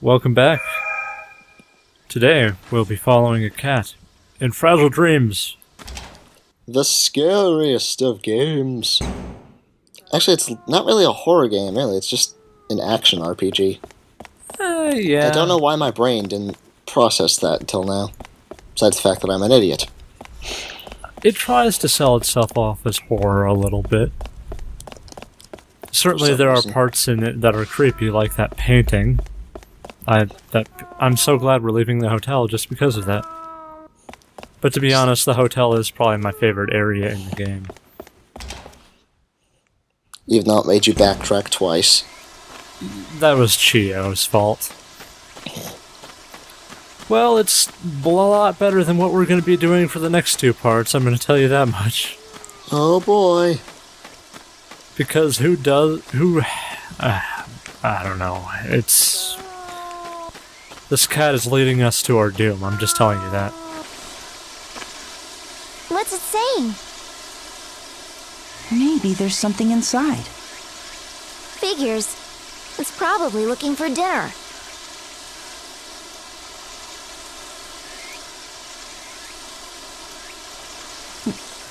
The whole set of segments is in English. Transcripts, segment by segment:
Welcome back. Today, we'll be following a cat in Fragile Dreams. The scariest of games. Actually, it's not really a horror game, really. It's just an action RPG. Yeah. I don't know why my brain didn't process that until now. Besides the fact that I'm an idiot. It tries to sell itself off as horror a little bit. Certainly there are parts in it that are creepy, like that painting. I'm so glad we're leaving the hotel just because of that. But to be honest, the hotel is probably my favorite area in the game. Even though it made you backtrack twice. That was Chio's fault. Well, it's a lot better than what we're going to be doing for the next two parts, I'm going to tell you that much. Oh boy. Because I don't know, this cat is leading us to our doom, I'm just telling you that. What's it saying? Maybe there's something inside. Figures. It's probably looking for dinner.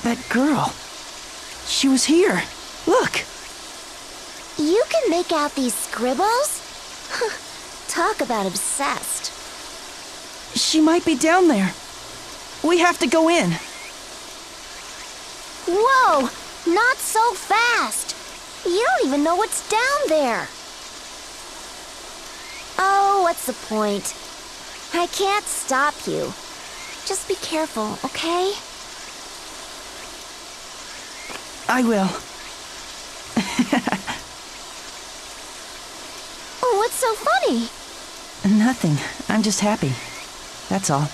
That girl. She was here. Look. You can make out these scribbles? Talk about obsessed. She might be down there. We have to go in. Whoa! Not so fast! You don't even know what's down there. Oh, what's the point? I can't stop you. Just be careful, okay? I will. Oh, what's so funny? Nothing. I'm just happy. That's all.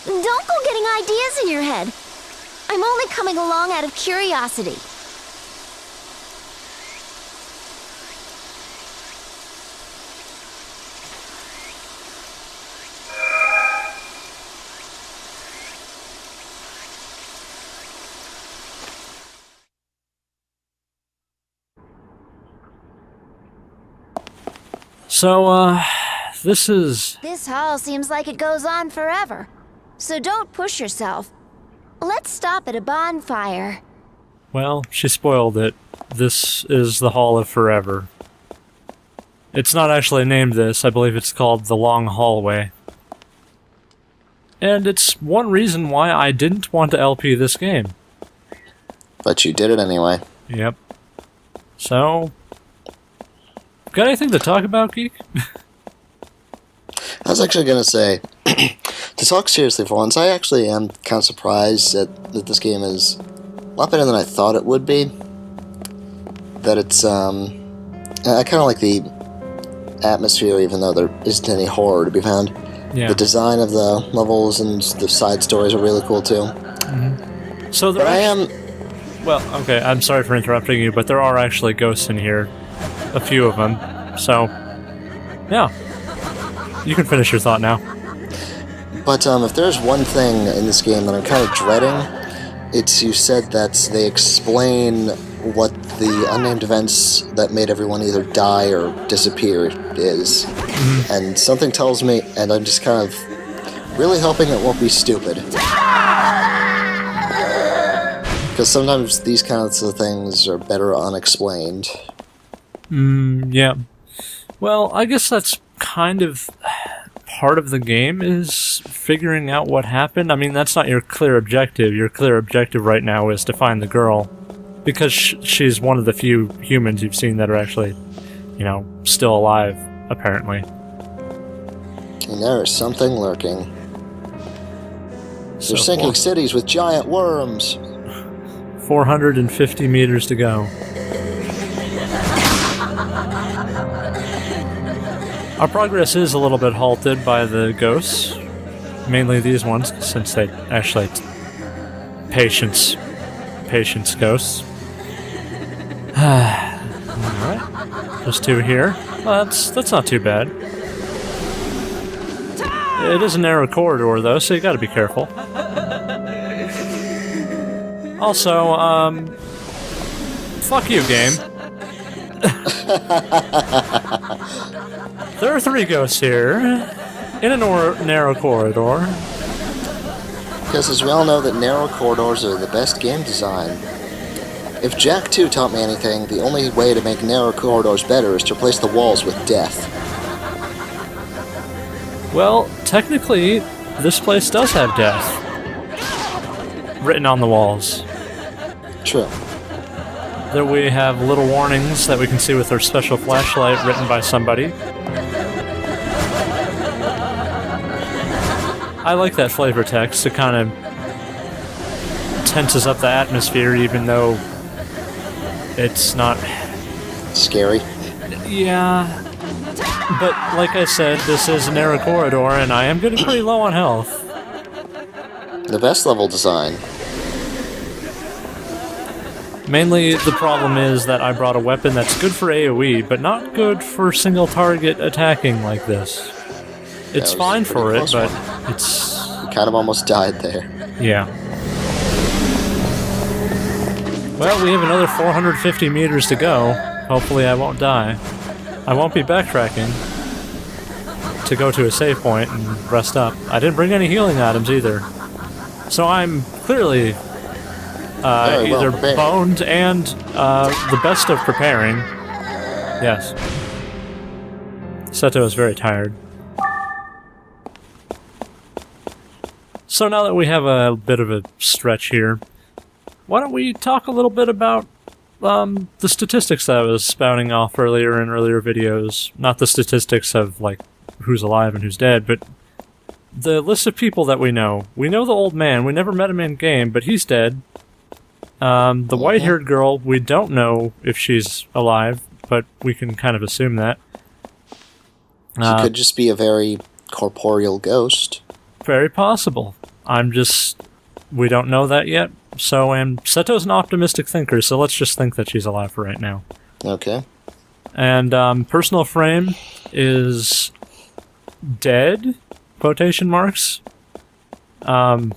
Don't go getting ideas in your head. I'm only coming along out of curiosity. So, This hall seems like it goes on forever. So don't push yourself. Let's stop at a bonfire. Well, she spoiled it. This is the Hall of Forever. It's not actually named this, I believe it's called the Long Hallway. And it's one reason why I didn't want to LP this game. But you did it anyway. Yep. So, got anything to talk about, Geek? I was actually going to say, to talk seriously for once, I actually am kind of surprised that this game is a lot better than I thought it would be. That it's, I kind of like the atmosphere, even though there isn't any horror to be found. Yeah. The design of the levels and the side stories are really cool, too. Mm-hmm. So there but I am... Well, okay, I'm sorry for interrupting you, but there are actually ghosts in here. A few of them. So, yeah. You can finish your thought now. But if there's one thing in this game that I'm kind of dreading, it's you said that they explain what the unnamed events that made everyone either die or disappear is. Mm-hmm. And something tells me, and I'm just kind of really hoping it won't be stupid. Because sometimes these kinds of things are better unexplained. Yeah. Well, I guess that's kind of part of the game, is figuring out what happened. I mean, that's not your clear objective. Your clear objective right now is to find the girl. Because she's one of the few humans you've seen that are actually, still alive, apparently. And there is something lurking. They're sinking cities with giant worms. 450 meters to go. Our progress is a little bit halted by the ghosts. Mainly these ones, since they actually... Patience ghosts. Alright. There's two here. Well, that's not too bad. It is a narrow corridor, though, so you gotta be careful. Also, fuck you, game. There are 3 ghosts here, in a narrow corridor. Because as we all know that narrow corridors are the best game design. If Jak 2 taught me anything, the only way to make narrow corridors better is to replace the walls with death. Well, technically, this place does have death written on the walls. True. There we have little warnings that we can see with our special flashlight written by somebody. I like that flavor text. It kind of tenses up the atmosphere even though it's not... Scary. Yeah. But like I said, this is a narrow corridor and I am getting pretty low on health. The best level design. Mainly, the problem is that I brought a weapon that's good for AoE, but not good for single target attacking like this. It's was fine a pretty for it, close but one. it's... You kind of almost died there. yeah. Well, we have another 450 meters to go. Hopefully I won't die. I won't be backtracking to go to a save point and rest up. I didn't bring any healing items either. So I'm clearly Very well either prepared. boned and the best of preparing. Yes. Seto is very tired. So now that we have a bit of a stretch here, why don't we talk a little bit about the statistics that I was spouting off earlier in earlier videos. Not the statistics of, like, who's alive and who's dead, but the list of people that we know. We know the old man. We never met him in-game, but he's dead. The white-haired girl, we don't know if she's alive, but we can kind of assume that. She could just be a very corporeal ghost. Very possible. We don't know that yet. So, and Seto's an optimistic thinker, so let's just think that she's alive for right now. Okay. And, personal frame is dead, quotation marks. I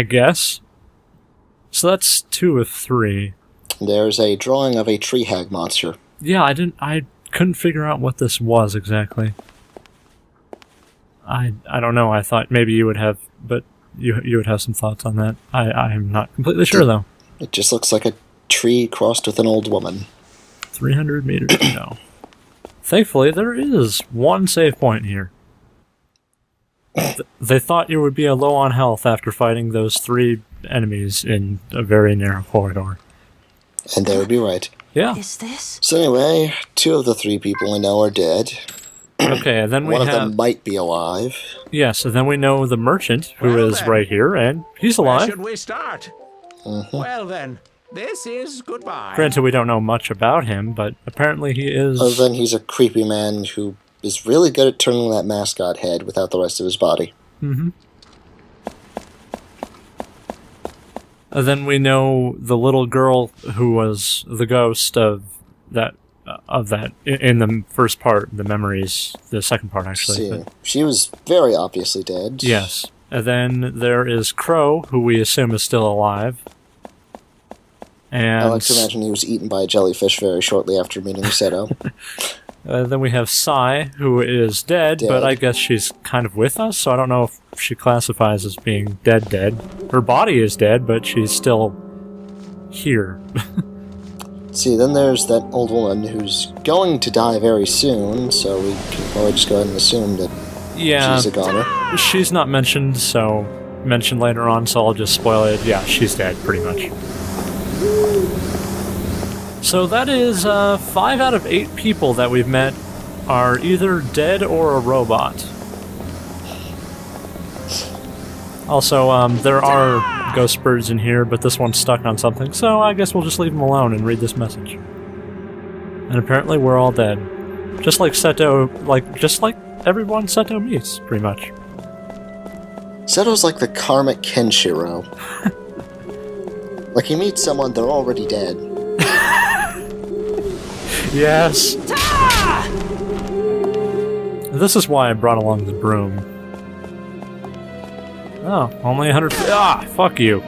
guess. So that's 2 of 3. There's a drawing of a tree hag monster. Yeah, I couldn't figure out what this was exactly. I don't know, I thought maybe you would have, but you would have some thoughts on that. I'm not completely sure, though. It just looks like a tree crossed with an old woman. 300 meters to go. Thankfully, there is one save point here. They thought you would be low on health after fighting those 3 enemies in a very narrow corridor. And they would be right. Yeah. Is this? So anyway, 2 of the 3 people we know are dead. Okay, and then we One have... of them might be alive. Yes, and then we know the merchant, who Well, is then. right here, and he's Where alive. should we start? Well then, this is goodbye. Granted, we don't know much about him, but apparently he is... Other than he's a creepy man who is really good at turning that mascot head without the rest of his body. Mm-hmm. And then we know the little girl who was the ghost of that in the first part, the memories, the second part actually. See, But, she was very obviously dead. yes. And then there is Crow, who we assume is still alive. And I like to imagine he was eaten by a jellyfish very shortly after meeting Seto. then we have Sai, who is dead, but Dead. I guess she's kind of with us, so I don't know if she classifies as being dead. Her body is dead, but she's still here. See, then there's that old woman who's going to die very soon, so we can probably just go ahead and assume that Yeah, she's a goner. she's not mentioned, so mentioned later on, so I'll just spoil it. Yeah, she's dead, pretty much. So that is 5 out of 8 people that we've met are either dead or a robot. Also, there are ghost birds in here, but this one's stuck on something, so I guess we'll just leave him alone and read this message. And apparently we're all dead. Just like Seto, just like everyone Seto meets, pretty much. Seto's like the karmic Kenshiro. Like, he meets someone, they're already dead. Yes! This is why I brought along the broom. Oh, only 100... Ah, fuck you.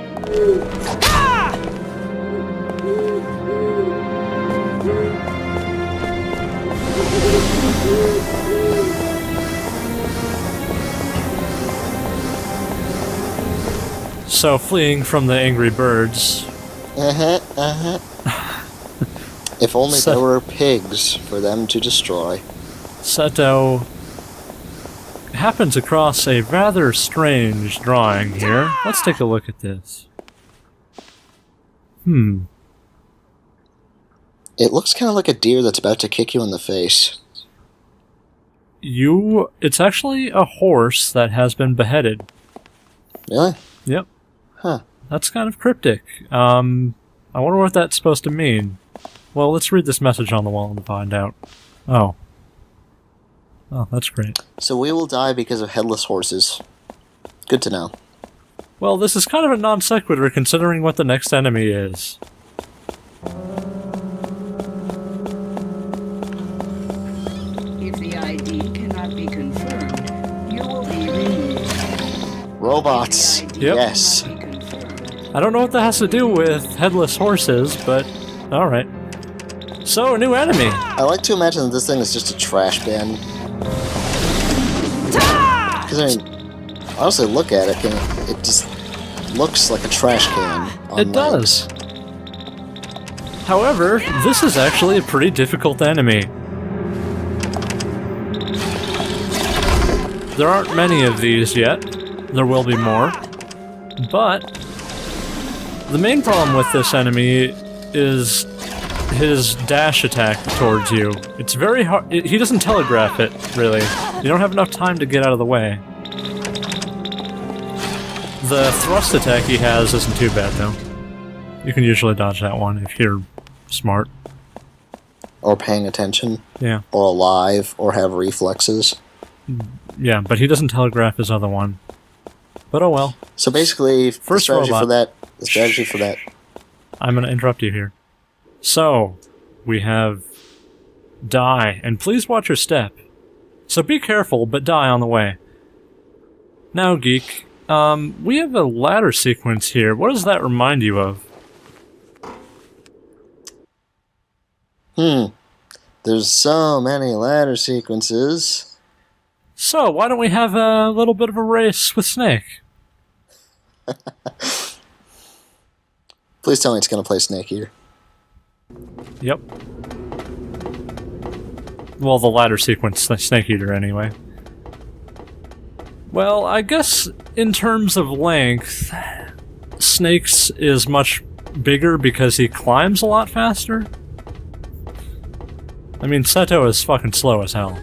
So, fleeing from the angry birds. If only So- there were pigs for them to destroy. Seto happens across a rather strange drawing here. Let's take a look at this. It looks kind of like a deer that's about to kick you in the face. It's actually a horse that has been beheaded. Really? Yep. Huh. That's kind of cryptic. I wonder what that's supposed to mean. Well, let's read this message on the wall and find out. Oh. Oh, that's great. So we will die because of headless horses. Good to know. Well, this is kind of a non sequitur considering what the next enemy is. If the ID cannot be confirmed, you will be removed. Robots. If the ID Yep. Yes. cannot be confirmed, I don't know what that has to do with headless horses, but alright. So, a new enemy! I like to imagine that this thing is just a trash bin. Because, I mean, honestly, look at it, and it just looks like a trash can. on It legs. does. However, this is actually a pretty difficult enemy. There aren't many of these yet. There will be more. But the main problem with this enemy is his dash attack towards you. It's very hard. He doesn't telegraph it, really. You don't have enough time to get out of the way. The thrust attack he has isn't too bad, though. You can usually dodge that one if you're smart. Or paying attention. Yeah. Or alive. Or have reflexes. Yeah, but he doesn't telegraph his other one. But oh well. So basically, First the strategy robot. for that. The strategy for that. I'm gonna interrupt you here. So, we have die, and please watch your step. So be careful, but die on the way. Now, Geek, we have a ladder sequence here. What does that remind you of? There's so many ladder sequences. So, why don't we have a little bit of a race with Snake? Please tell me it's going to play Snake Eater. Yep. Well, the ladder sequence, the Snake Eater, anyway. Well, I guess in terms of length, Snake's is much bigger because he climbs a lot faster. I mean, Seto is fucking slow as hell.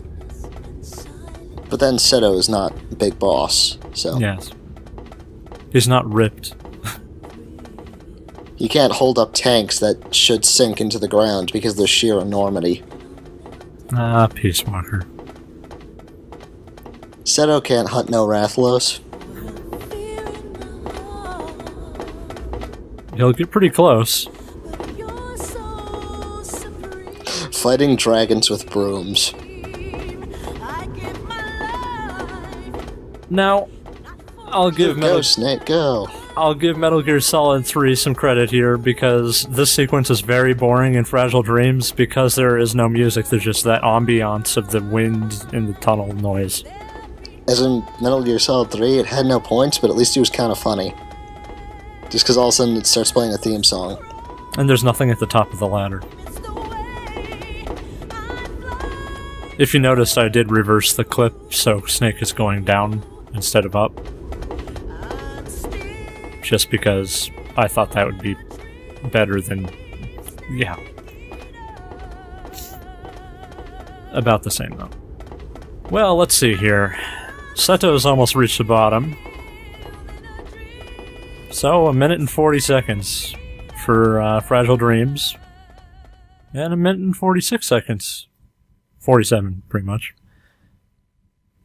But then Seto is not Big Boss, so Yes. He's not ripped. he can't hold up tanks that should sink into the ground because of their sheer enormity. Ah, Peace Walker. Seto can't hunt no Rathalos. He'll get pretty close. Fighting dragons with brooms. Now, I'll give Go, Snake, go. I'll give Metal Gear Solid 3 some credit here because this sequence is very boring in Fragile Dreams because there is no music, there's just that ambiance of the wind and the tunnel noise. As in Metal Gear Solid 3, it had no points, but at least it was kind of funny. Just because all of a sudden it starts playing a theme song. And there's nothing at the top of the ladder. If you noticed, I did reverse the clip, so Snake is going down instead of up. Just because I thought that would be better than... yeah. About the same, though. Well, let's see here. Seto's almost reached the bottom. So, 1 minute and 40 seconds for Fragile Dreams. And 1 minute and 46 seconds. 47, pretty much.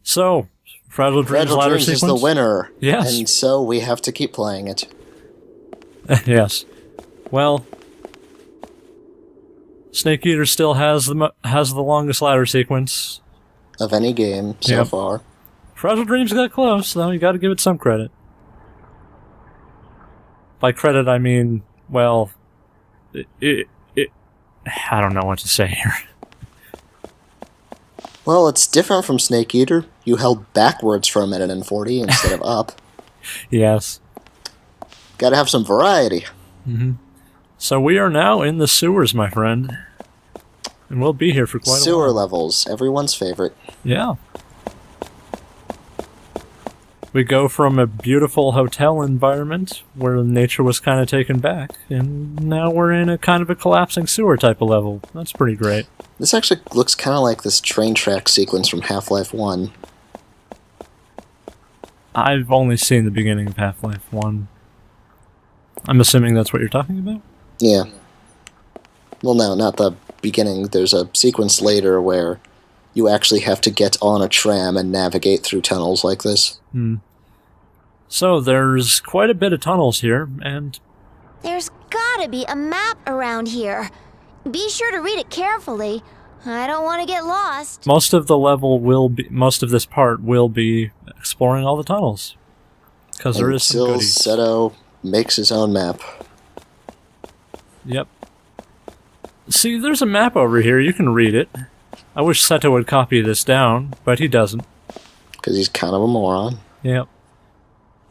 So, Fragile Dreams Fragile ladder Dreams is sequence? the winner. Yes. And so we have to keep playing it. Yes. Well, Snake Eater still has the longest ladder sequence. Of any game so Yep. far. Fragile Dreams got close, though. You got to give it some credit. By credit, I mean, well, I don't know what to say here. Well, it's different from Snake Eater. You held backwards for 1:40 instead of up. Yes. Gotta have some variety. So we are now in the sewers, my friend. And we'll be here for quite a while. Sewer levels, everyone's favorite. Yeah. We go from a beautiful hotel environment where nature was kind of taken back, and now we're in a kind of a collapsing sewer type of level. That's pretty great. This actually looks kind of like this train track sequence from Half-Life 1. I've only seen the beginning of Half-Life 1. I'm assuming that's what you're talking about? Yeah. Well, no, not the beginning. There's a sequence later where you actually have to get on a tram and navigate through tunnels like this. So there's quite a bit of tunnels here, and There's gotta be a map around here. Be sure to read it carefully. I don't want to get lost. most of this part will be exploring all the tunnels. Because there is some Until goodies. Seto makes his own map. Yep. See, there's a map over here. You can read it. I wish Seto would copy this down, but he doesn't. Because he's kind of a moron. Yep.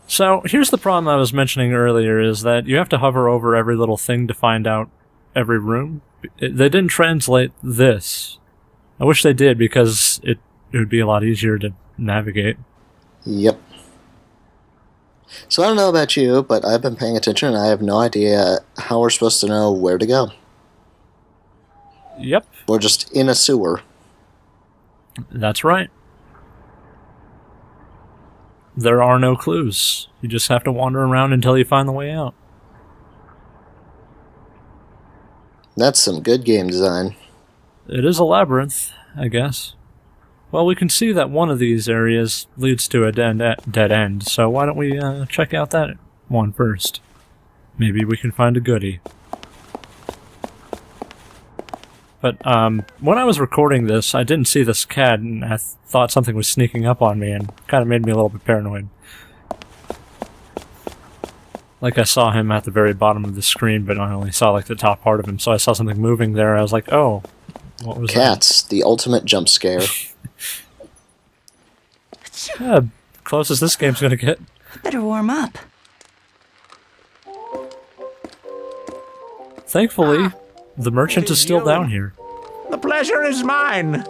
So, here's the problem I was mentioning earlier, is that you have to hover over every little thing to find out every room. They didn't translate this. I wish they did, because it would be a lot easier to navigate. Yep. So I don't know about you, but I've been paying attention and I have no idea how we're supposed to know where to go. Yep, We're just in a sewer. that's right. There are no clues. You just have to wander around until you find the way out. That's some good game design. It is a labyrinth, I guess. Well, we can see that one of these areas leads to a dead end, so why don't we check out that one first? Maybe we can find a goodie. But when I was recording this, I didn't see this cat, and I thought something was sneaking up on me, and kind of made me a little bit paranoid. Like, I saw him at the very bottom of the screen, but I only saw like the top part of him, so I saw something moving there. I was like, oh, what was Cats, the ultimate jump scare. that? Yeah, closest this game's gonna get. Better warm up. Thankfully, the merchant is still down here. The pleasure is mine.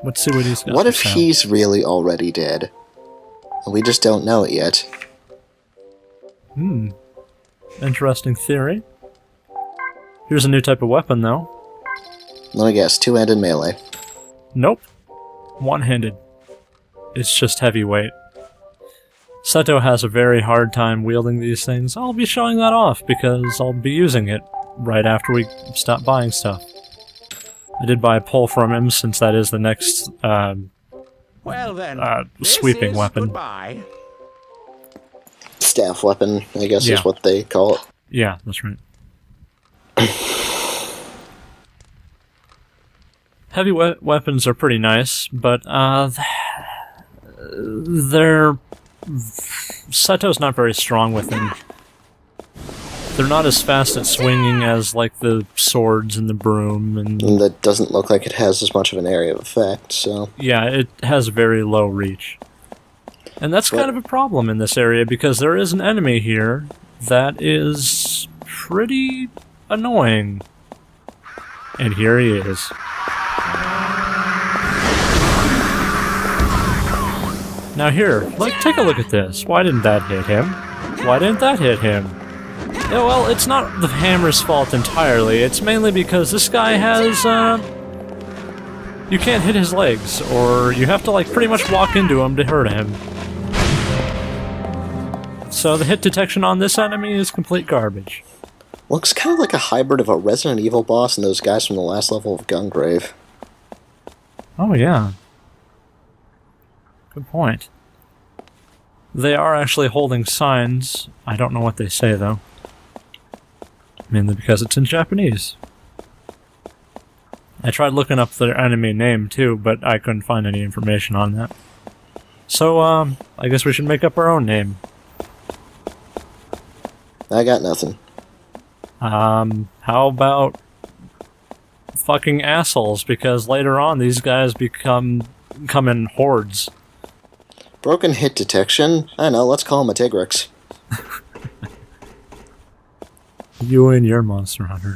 Let's see what he's got. What for if sale. he's really already dead? And we just don't know it yet. Interesting theory. Here's a new type of weapon, though. Let me guess, two-handed melee. Nope. One-handed. It's just heavyweight. Seto has a very hard time wielding these things. I'll be showing that off because I'll be using it right after we stop buying stuff. I did buy a pole from him since that is the next Well then, this sweeping is weapon. Goodbye. Staff weapon, I guess Yeah. is what they call it. Yeah, that's right. Heavy weapons are pretty nice, but Seto's not very strong with them. They're not as fast at swinging as like the swords and the broom, and And that doesn't look like it has as much of an area of effect, so... yeah, it has very low reach. And that's kind of a problem in this area because there is an enemy here that is pretty annoying. And here he is. Now here, take a look at this. Why didn't that hit him? Why didn't that hit him? Yeah, well, it's not the hammer's fault entirely. It's mainly because this guy has, you can't hit his legs, or you have to, like, pretty much walk into him to hurt him. So the hit detection on this enemy is complete garbage. Looks kind of like a hybrid of a Resident Evil boss and those guys from the last level of Gungrave. Oh, yeah. Good point. They are actually holding signs. I don't know what they say, though. Mainly because it's in Japanese. I tried looking up their enemy name, too, but I couldn't find any information on that. So, I guess we should make up our own name. I got nothing. How about fucking assholes because later on these guys come in hordes. Broken hit detection? I know, let's call him a Tigrex. You and your Monster Hunter.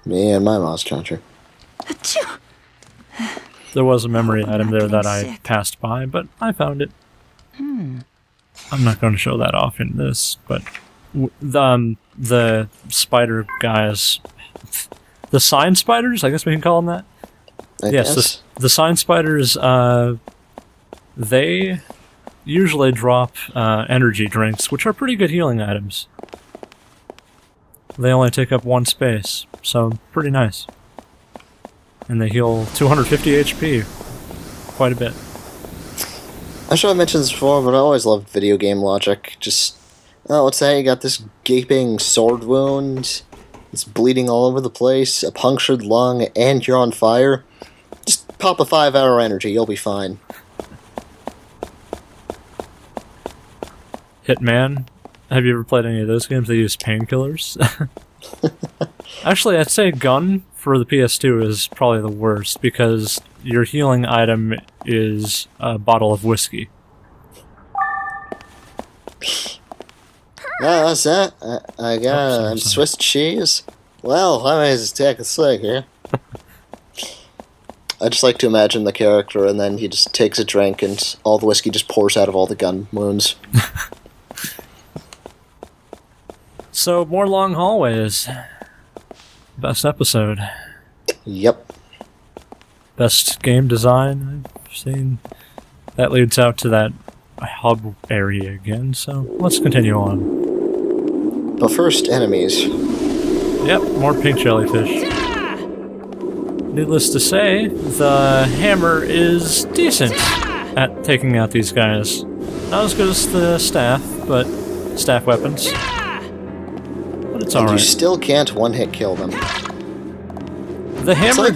Me and my Monster Hunter. Achoo. There was a memory item there that I'm I sick. passed by, but I found it. I'm not going to show that off in this, but the spider guys, the sign spiders, I guess we can call them that. I Yes, guess. the sign spiders, they usually drop energy drinks, which are pretty good healing items. They only take up 1 space, so pretty nice. And they heal 250 HP. Quite a bit. I'm sure I mentioned this before, but I always loved video game logic. Just, oh, let's say you got this gaping sword wound, it's bleeding all over the place, a punctured lung, and you're on fire. Just pop a 5-hour energy, you'll be fine. Hitman. Have you ever played any of those games? They use painkillers. Actually, I'd say Gun for the PS2 is probably the worst because your healing item is a bottle of whiskey. Ah, what's that? I got sorry. Swiss cheese? Well, I may just take a swig here. I just like to imagine the character, and then he just takes a drink, and all the whiskey just pours out of all the gun wounds. So, more long hallways. Best episode. Yep. Best game design I've seen. That leads out to that hub area again, so let's continue on. But first, enemies. Yep, more pink jellyfish. Needless to say, the hammer is decent at taking out these guys. Not as good as the staff, but staff weapons. But it's And you alright. still can't one-hit kill them. The hammer,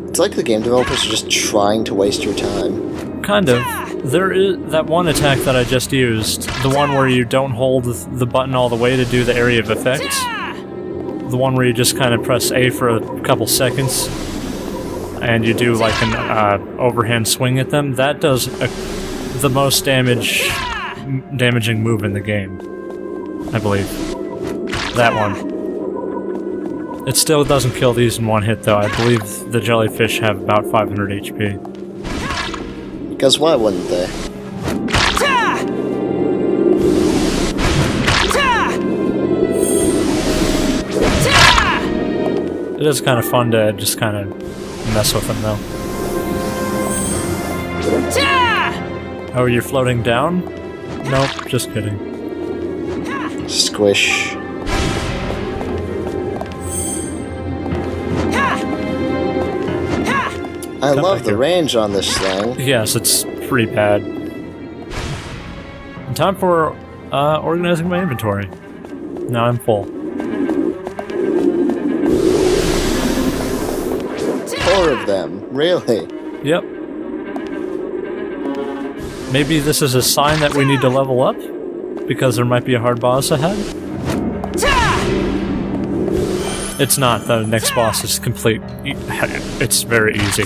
It's like the game developers are just trying to waste your time. kind of. There is that one attack that I just used, the one where you don't hold the button all the way to do the area of effects. The one where you just kind of press A for a couple seconds, and you do like an overhand swing at them. That does the most damaging move in the game, I believe. That one. It still doesn't kill these in one hit, though. I believe the jellyfish have about 500 HP. Because why wouldn't they? It is kind of fun to just kind of mess with them, though. Oh, you're floating down? Nope, just kidding. Squish. I Come love back the here. range on this thing. Yes, it's pretty bad. Time for organizing my inventory. Now I'm full. 4 of them, really? Yep. Maybe this is a sign that we need to level up? Because there might be a hard boss ahead? It's not. The next boss is complete. It's very easy.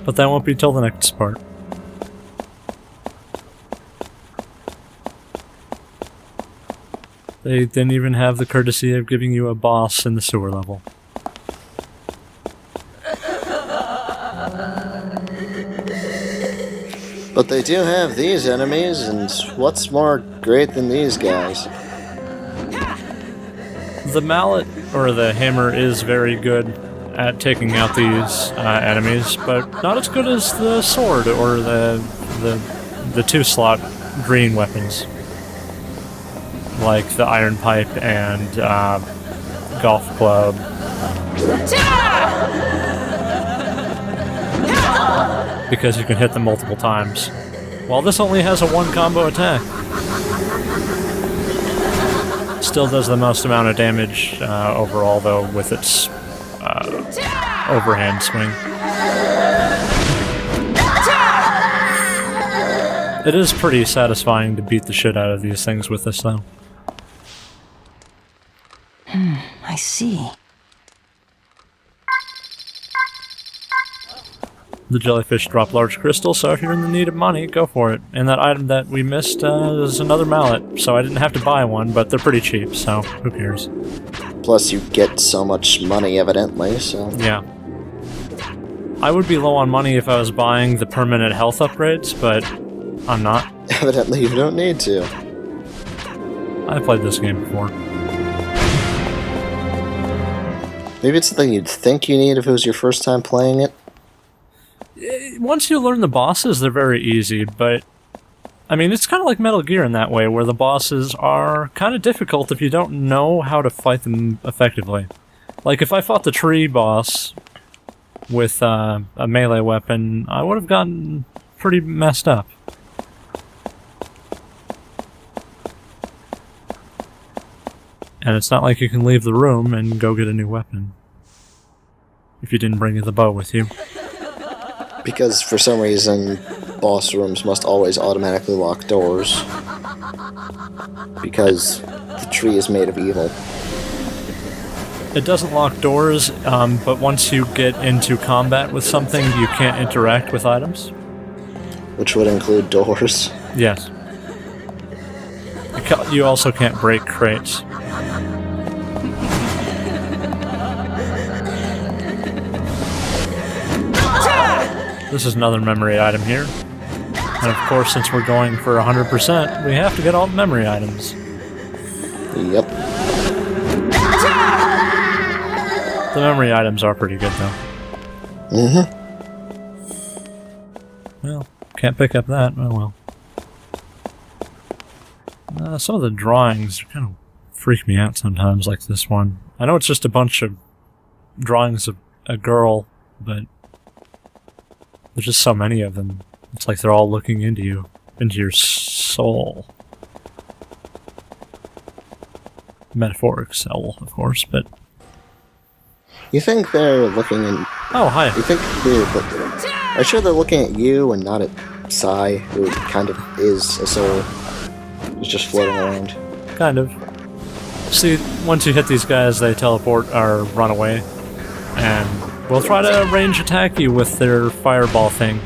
But that won't be till the next part. They didn't even have the courtesy of giving you a boss in the sewer level. But they do have these enemies, and what's more great than these guys? The mallet, or the hammer, is very good at taking out these enemies, but not as good as the sword or the 2-slot green weapons. Like the iron pipe and golf club. Because you can hit them multiple times. While this only has a 1 combo attack. Still does the most amount of damage overall, though, with its overhand swing. It is pretty satisfying to beat the shit out of these things with this, though. I I see. The jellyfish drop large crystals, so if you're in the need of money, go for it. And that item that we missed is another mallet, so I didn't have to buy one, but they're pretty cheap, so who cares? Plus, you get so much money, evidently, so... Yeah. I would be low on money if I was buying the permanent health upgrades, but I'm not. Evidently, you don't need to. I've played this game before. Maybe it's something you'd think you need if it was your first time playing it. Once you learn the bosses, they're very easy, but... I mean, it's kind of like Metal Gear in that way, where the bosses are kind of difficult if you don't know how to fight them effectively. Like, if I fought the tree boss with a melee weapon, I would have gotten pretty messed up. And it's not like you can leave the room and go get a new weapon. If you didn't bring the bow with you. Because, for some reason, boss rooms must always automatically lock doors. Because the tree is made of evil. It doesn't lock doors, but once you get into combat with something, you can't interact with items. Which would include doors. Yes. You also can't break crates. This is another memory item here. And of course, since we're going for 100%, we have to get all the memory items. Yep. The memory items are pretty good, though. Well, can't pick up that. Oh well. Some of the drawings kind of freak me out sometimes, like this one. I know it's just a bunch of drawings of a girl, but there's just so many of them. It's like they're all looking into you, into your soul. Metaphoric soul, of course, but... You think they're looking in... Oh, hi. You think they're... Are you sure they're looking at you and not at Sai, who kind of is a soul? Who's just floating around? Kind of. See, once you hit these guys, they teleport or run away. And we'll try to range attack you with their fireball thing.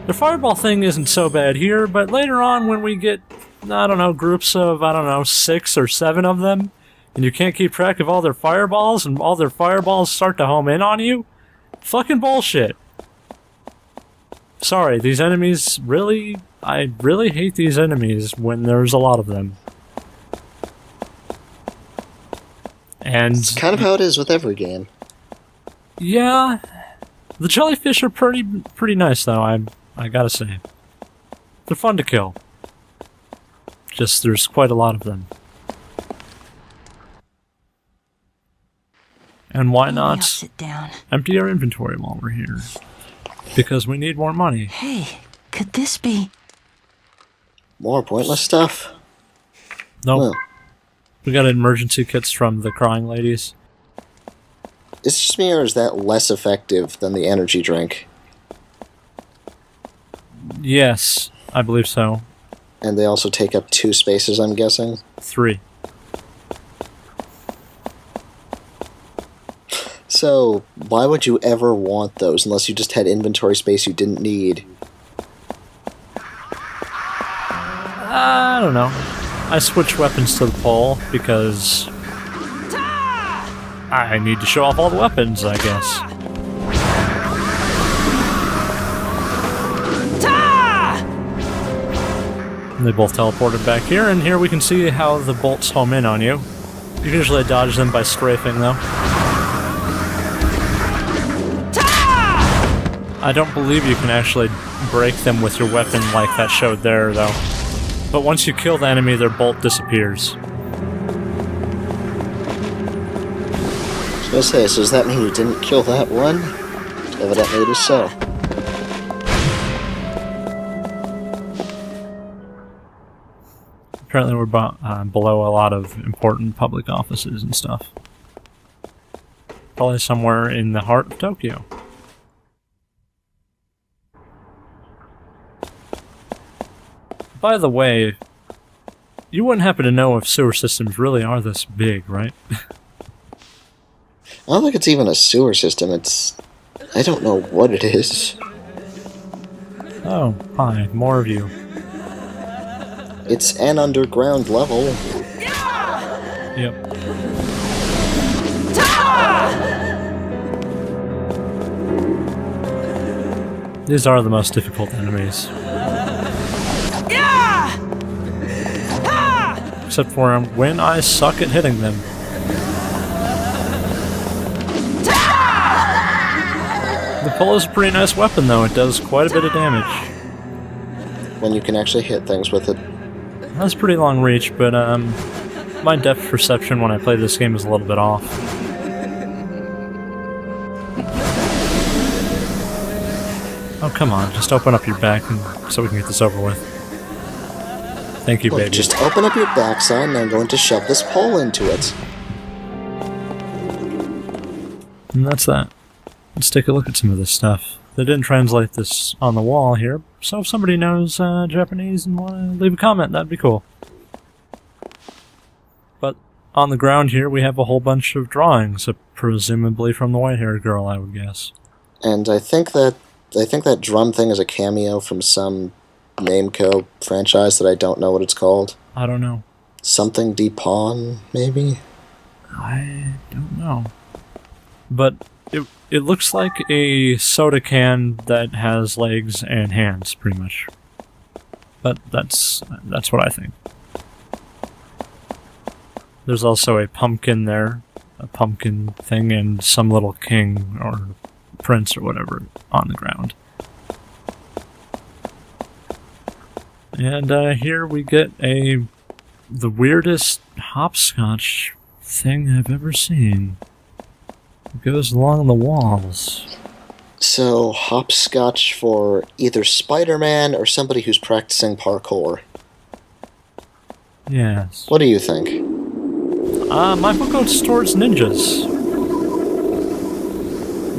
The fireball thing isn't so bad here, but later on when we get, I don't know, groups of, 6 or 7 of them, and you can't keep track of all their fireballs, and all their fireballs start to home in on you, fucking bullshit. Sorry, these enemies really... I really hate these enemies when there's a lot of them. And... It's kind of how it is with every game. Yeah, the jellyfish are pretty nice though, I gotta say. They're fun to kill. Just there's quite a lot of them. And why Maybe not I'll sit down. empty our inventory while we're here? Because we need more money. Hey, could this be... More pointless stuff? Nope. Huh. We got emergency kits from the crying ladies. Is it just me, or is that less effective than the energy drink? Yes, I believe so. And they also take up 2 spaces, I'm guessing? 3. So, why would you ever want those unless you just had inventory space you didn't need? I don't know. I switched weapons to the pole because I need to show off all the weapons, I guess. And they both teleported back here, and here we can see how the bolts home in on you. You can usually dodge them by strafing, though. I don't believe you can actually break them with your weapon like that showed there, though. But once you kill the enemy, their bolt disappears. I was gonna say, so does that mean you didn't kill that one? Evidently it is so. Apparently we're below a lot of important public offices and stuff. Probably somewhere in the heart of Tokyo. By the way, you wouldn't happen to know if sewer systems really are this big, right? I don't think it's even a sewer system. I don't know what it is. Oh, hi, more of you. It's an underground level. Yep. These are the most difficult enemies. Except for when I suck at hitting them. The pillow's a pretty nice weapon, though. It does quite a bit of damage. When you can actually hit things with it. That's pretty long reach, but my depth perception when I play this game is a little bit off. Oh, come on. Just open up your back so we can get this over with. Thank you, Look, baby. just open up your backside and I'm going to shove this pole into it. And that's that. Let's take a look at some of this stuff. They didn't translate this on the wall here, so if somebody knows Japanese and want to leave a comment, that'd be cool. But on the ground here, we have a whole bunch of drawings, presumably from the white-haired girl, I would guess. And I think that drum thing is a cameo from some Namco franchise that I don't know what it's called. I don't know. Something Depawn, maybe? I don't know. But it looks like a soda can that has legs and hands, pretty much. But that's what I think. There's also a pumpkin there, a pumpkin thing, and some little king or prince or whatever on the ground. And here we get the weirdest hopscotch thing I've ever seen. It goes along the walls. So, hopscotch for either Spider-Man or somebody who's practicing parkour. Yes. What do you think? My book goes towards ninjas.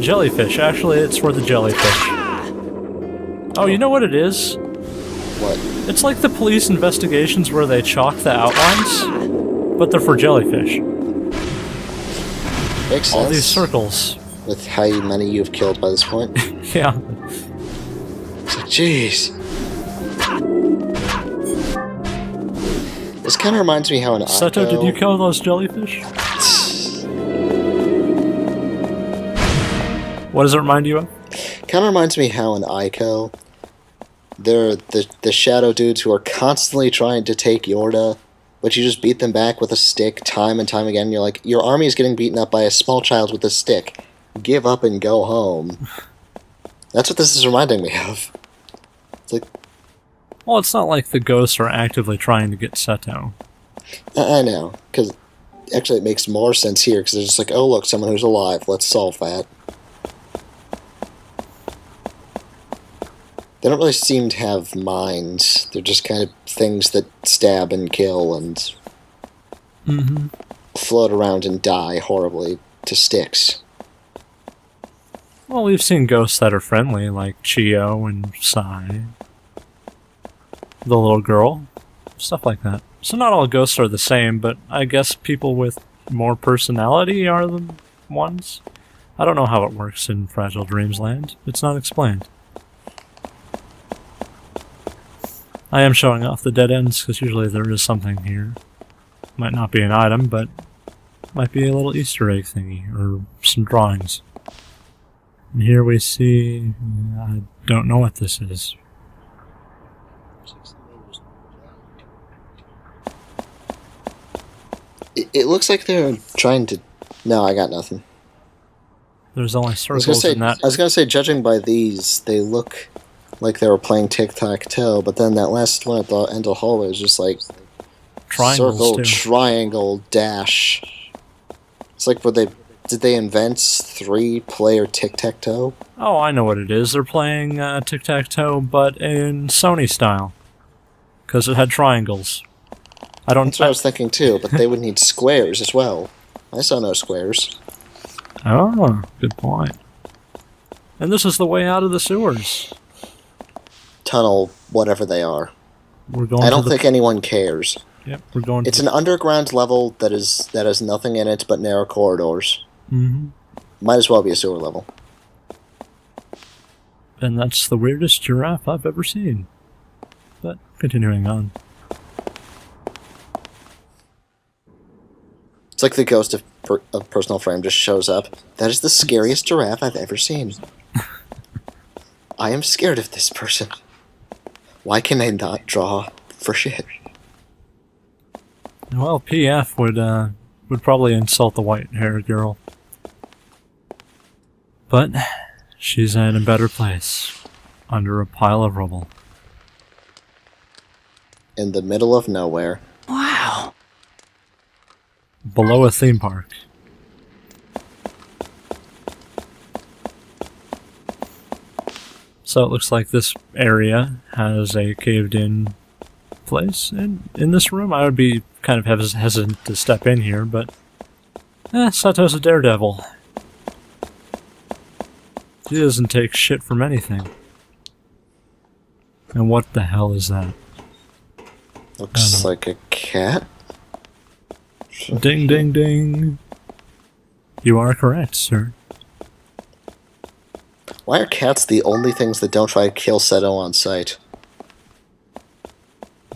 Jellyfish. Actually, it's for the jellyfish. Oh, you know what it is? What? It's like the police investigations where they chalk the outlines, but they're for jellyfish. Makes sense. All these circles. With how many you've killed by this point. Yeah. It's like, jeez. This kind of reminds me how an Seto, Ico... did you kill those jellyfish? What does it remind you of? Kind of reminds me how in Ico, they're the shadow dudes who are constantly trying to take Yorda, but you just beat them back with a stick time and time again. You're like, your army is getting beaten up by a small child with a stick. Give up and go home. That's what this is reminding me of. It's like, Well, it's not like the ghosts are actively trying to get Seto. I know, because actually it makes more sense here, because they're just like, oh look, someone who's alive, let's solve that. They don't really seem to have minds. They're just kind of things that stab and kill and float around and die horribly to sticks. Well, we've seen ghosts that are friendly, like Chio and Sai. The little girl. Stuff like that. So not all ghosts are the same, but I guess people with more personality are the ones. I don't know how it works in Fragile Dreams Land. It's not explained. I am showing off the dead ends, because usually there is something here. Might not be an item, but might be a little Easter egg thingy, or some drawings. And here we see... I don't know what this is. It looks like they're trying to... No, I got nothing. There's only I was circles in that. gonna say, judging by these, they look like they were playing tic-tac-toe, but then that last one at the end of the hallway was just like... Triangles, circle, too. triangle, dash. It's like, did they invent 3-player tic-tac-toe? Oh, I know what it is. They're playing tic-tac-toe, but in Sony style. Because it had triangles. That's what I was thinking too, but they would need squares as well. I saw no squares. Oh, good point. And this is the way out of the sewers. Tunnel, whatever they are. We're going I don't to think anyone cares. Yep, we're going It's to... an underground level that has nothing in it but narrow corridors. Mm-hmm. Might as well be a sewer level. And that's the weirdest giraffe I've ever seen. But continuing on. It's like the ghost of Personal Frame just shows up. That is the scariest giraffe I've ever seen. I am scared of this person. Why can I not draw for shit? Well, PF would probably insult the white-haired girl. But she's in a better place, under a pile of rubble. In the middle of nowhere. Wow. Below a theme park. So it looks like this area has a caved-in place. And in this room, I would be kind of hesitant to step in here, but Seto's a daredevil. He doesn't take shit from anything. And what the hell is that? Looks like a cat. Ding, ding, ding. You are correct, sir. Why are cats the only things that don't try to kill Seto on sight?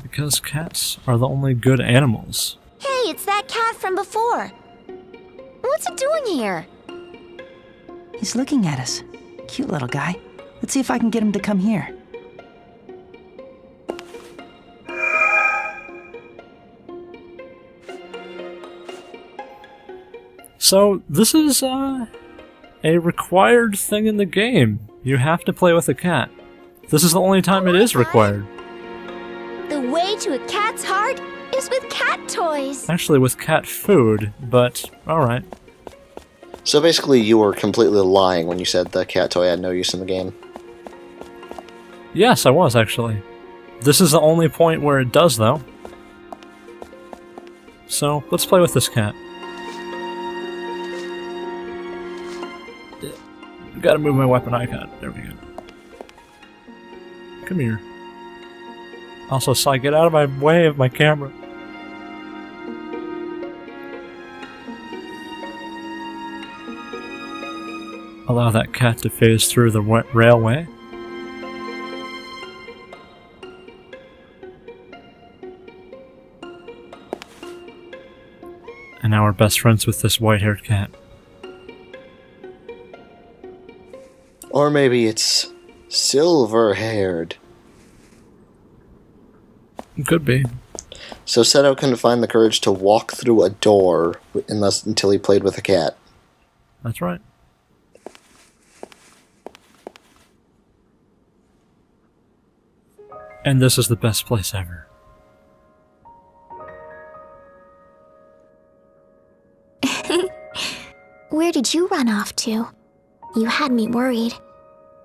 Because cats are the only good animals. Hey, it's that cat from before. What's it doing here? He's looking at us. Cute little guy. Let's see if I can get him to come here. So, this is a required thing in the game. You have to play with a cat. This is the only time it is required. The way to a cat's heart is with cat toys. Actually, with cat food, but alright. So basically you were completely lying when you said the cat toy had no use in the game. Yes, I was, actually. This is the only point where it does, though. So, let's play with this cat. Gotta move my weapon icon. There we go. Come here. Also, Sai, get out of my way of my camera. Allow that cat to phase through the railway. And now we're best friends with this white-haired cat. Or maybe it's silver-haired. Could be. So Seto couldn't find the courage to walk through a door until he played with a cat. That's right. And this is the best place ever. Where did you run off to? You had me worried.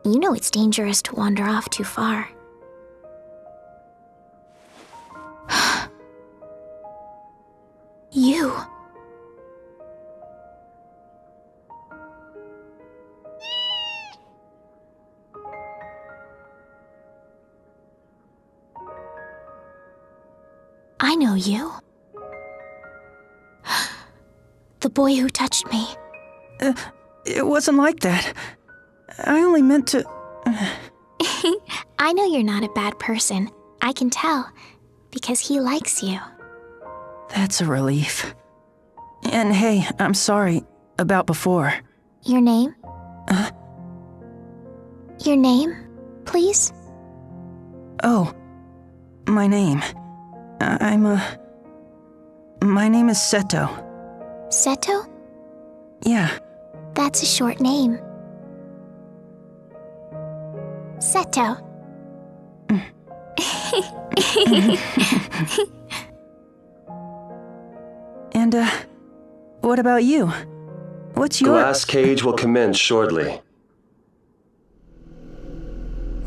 You know it's dangerous to wander off too far. You. I know you. The boy who touched me. It wasn't like that. I only meant to... I know you're not a bad person. I can tell. Because he likes you. That's a relief. And hey, I'm sorry about before. Your name? Your name, please? Oh, my name. My name is Seto. Seto? Yeah. That's a short name. Seto. And, what about you? What's your... Glass cage will commence shortly.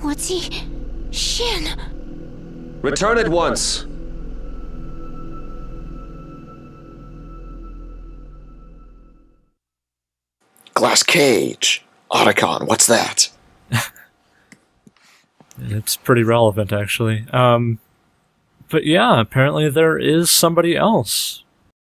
What's he? Shin. Return at once. Glass cage. Otacon, what's that? It's pretty relevant, actually. But yeah, apparently there is somebody else